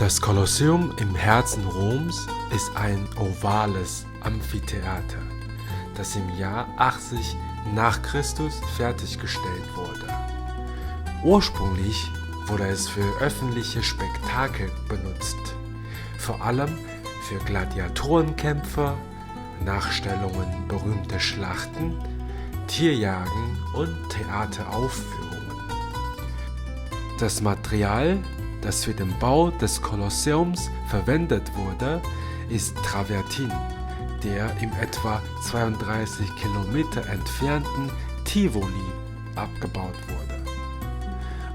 Das Kolosseum im Herzen Roms ist ein ovales Amphitheater, das im Jahr 80 nach Christus fertiggestellt wurde. Ursprünglich wurde es für öffentliche Spektakel benutzt, vor allem für Gladiatorenkämpfe, Nachstellungen berühmter Schlachten, Tierjagen und Theateraufführungen. Das Material, das für den Bau des Kolosseums verwendet wurde, ist Travertin, der im etwa 32 Kilometer entfernten Tivoli abgebaut wurde.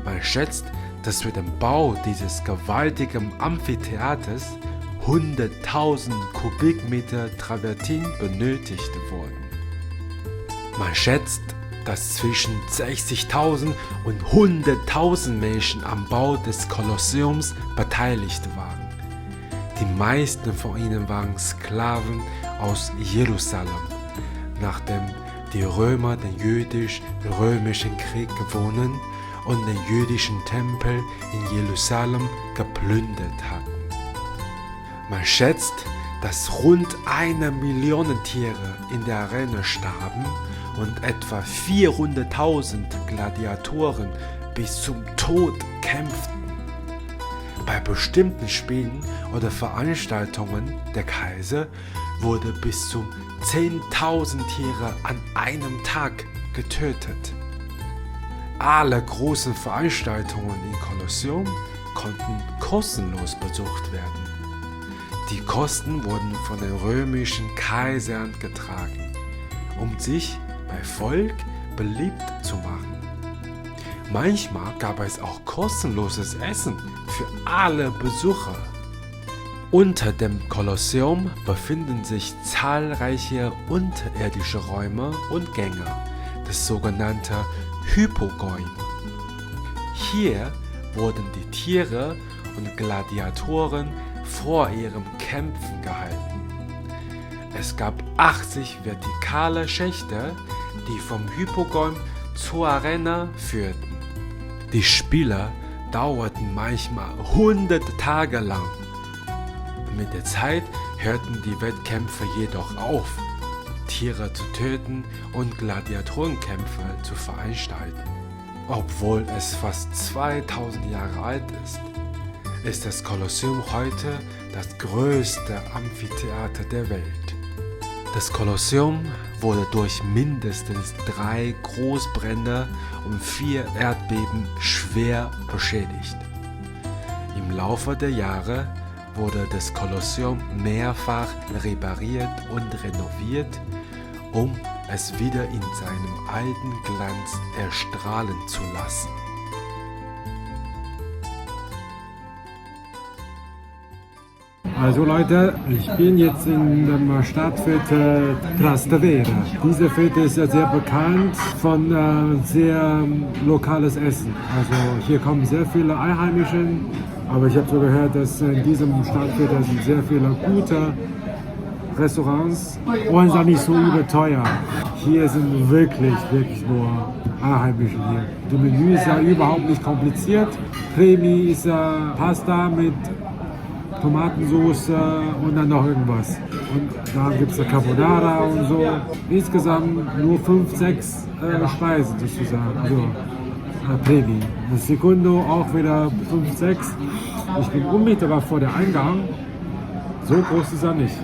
Man schätzt, dass für den Bau dieses gewaltigen Amphitheaters 100.000 Kubikmeter Travertin benötigt wurden. Man schätzt, dass zwischen 60.000 und 100.000 Menschen am Bau des Kolosseums beteiligt waren. Die meisten von ihnen waren Sklaven aus Jerusalem, nachdem die Römer den jüdisch-römischen Krieg gewonnen und den jüdischen Tempel in Jerusalem geplündert hatten. Man schätzt, dass rund 1 Million Tiere in der Arena starben und etwa 400.000 Gladiatoren bis zum Tod kämpften. Bei bestimmten Spielen oder Veranstaltungen der Kaiser wurde bis zu 10.000 Tiere an einem Tag getötet. Alle großen Veranstaltungen im Kolosseum konnten kostenlos besucht werden. Die Kosten wurden von den römischen Kaisern getragen, um sich bei Volk beliebt zu machen. Manchmal gab es auch kostenloses Essen für alle Besucher. Unter dem Kolosseum befinden sich zahlreiche unterirdische Räume und Gänge, das sogenannte Hypogeum. Hier wurden die Tiere und Gladiatoren vor ihren Kämpfen gehalten. Es gab 80 vertikale Schächte, die vom Hypogeum zur Arena führten. Die Spiele dauerten manchmal 100 Tage lang. Mit der Zeit hörten die Wettkämpfe jedoch auf, Tiere zu töten und Gladiatorenkämpfe zu veranstalten. Obwohl es fast 2000 Jahre alt ist das Kolosseum heute das größte Amphitheater der Welt. Das Kolosseum wurde durch mindestens 3 Großbrände und 4 Erdbeben schwer beschädigt. Im Laufe der Jahre wurde das Kolosseum mehrfach repariert und renoviert, um es wieder in seinem alten Glanz erstrahlen zu lassen. Also Leute, ich bin jetzt in dem Stadtviertel Trastevere. Diese Viertel ist ja sehr bekannt von sehr lokales Essen. Also hier kommen sehr viele Einheimische, aber ich habe so gehört, dass in diesem Stadtviertel sind sehr viele gute Restaurants und sind nicht so überteuer. Hier sind wirklich nur Einheimische hier. Das Menü ist ja überhaupt nicht kompliziert. Primi ist ja Pasta mit Tomatensauce und dann noch irgendwas. Und da gibt es Carbonara und so. Insgesamt nur 5, 6 Speisen sozusagen. Also Premi. Das Secundo auch wieder 5, 6. Ich bin unmittelbar vor der Eingang. So groß ist er nicht.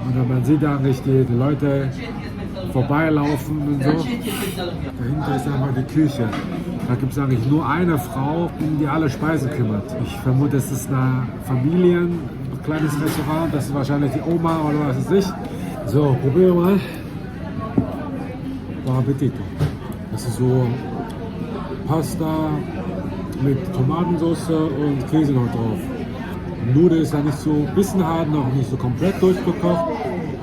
Und man sieht eigentlich die Leute vorbeilaufen und so. Dahinter ist einfach die Küche. Da gibt es eigentlich nur eine Frau, die alle Speisen kümmert. Ich vermute, es ist eine Familie, ein kleines Restaurant. Das ist wahrscheinlich die Oma oder was weiß ich. So, probieren wir mal. Bon Appetito. Das ist so Pasta mit Tomatensauce und Käse noch drauf. Die Nudeln ist ja nicht so ein bisschen hart, noch nicht so komplett durchgekocht,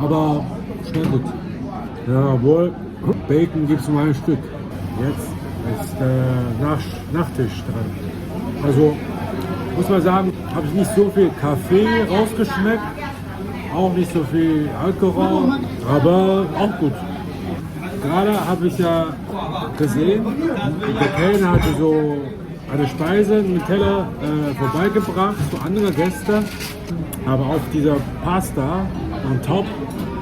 aber schnell gut. Jawohl, Bacon gibt es nur ein Stück. Jetzt ist der Nachtisch dran. Also muss man sagen, habe ich nicht so viel Kaffee rausgeschmeckt, auch nicht so viel Alkohol, aber auch gut. Gerade habe ich ja gesehen, der Kellner hatte so eine Speise mit Teller vorbeigebracht für andere Gäste. Aber auf dieser Pasta on top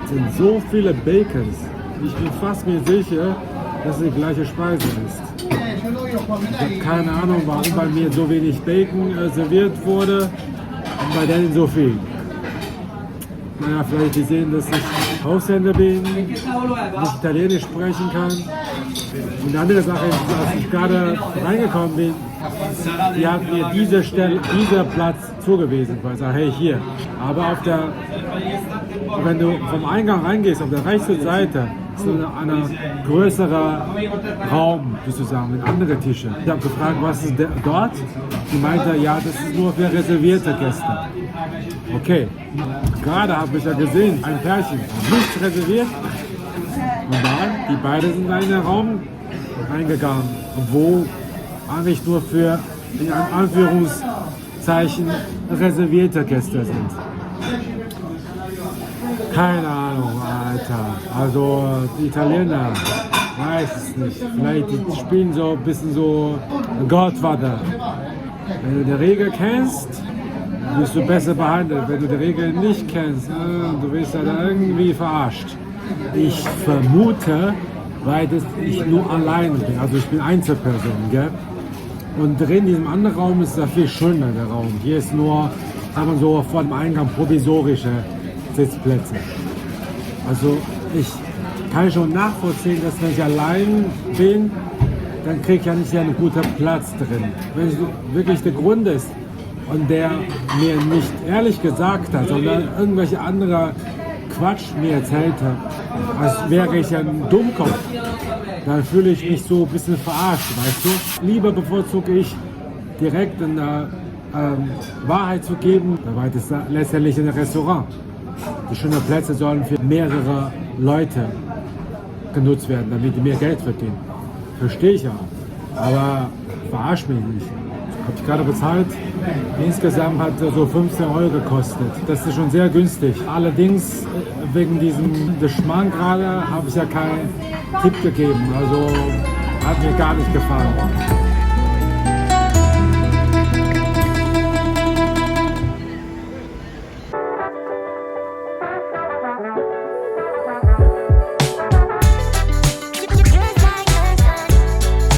sind so viele Bacons. Ich bin fast mir sicher, dass es die gleiche Speise ist. Ich habe keine Ahnung, warum bei mir so wenig Bacon serviert wurde und bei denen so viel. Naja, vielleicht die sehen, dass ich Aushänder bin, nicht Italienisch sprechen kann. Und die andere Sache ist, als ich gerade reingekommen bin, die hat mir dieser Platz zugewiesen. Ich sage, hey, hier. Aber wenn du vom Eingang reingehst, auf der rechten Seite, ist ein größerer Raum, sozusagen, mit anderen Tischen. Ich habe gefragt, was ist dort? Die meinte, ja, das ist nur für reservierte Gäste. Okay, gerade habe ich ja gesehen, ein Pärchen, nichts reserviert. Und dann, die beiden sind in einen Raum reingegangen, wo eigentlich nur für, in Anführungszeichen, reservierte Gäste sind. Keine Ahnung, Alter. Also die Italiener, weiß es nicht. Vielleicht die spielen so ein bisschen so Godfather. Wenn du die Regel kennst, wirst du besser behandelt. Wenn du die Regel nicht kennst, du wirst ja da irgendwie verarscht. Ich vermute, weil ich nur alleine bin. Also ich bin Einzelperson, gell? Und drin in diesem anderen Raum ist es viel schöner, der Raum. Hier ist nur, sagen wir so, vor dem Eingang provisorische Sitzplätze. Also ich kann schon nachvollziehen, dass wenn ich allein bin, dann kriege ich ja nicht einen guten Platz drin. Wenn es wirklich der Grund ist und der mir nicht ehrlich gesagt hat, sondern irgendwelche andere Quatsch mir erzählt hat, als wäre ich ein Dummkopf, dann fühle ich mich so ein bisschen verarscht, weißt du? Lieber bevorzuge ich direkt in der Wahrheit zu geben, weil das letztendlich ein Restaurant. Die schönen Plätze sollen für mehrere Leute genutzt werden, damit die mehr Geld verdienen. Verstehe ich auch. Aber verarsch mich nicht. Habe ich gerade bezahlt. Insgesamt hat so 15 € gekostet. Das ist schon sehr günstig. Allerdings wegen diesem Geschmack gerade habe ich ja keinen Tipp gegeben. Also hat mir gar nicht gefallen.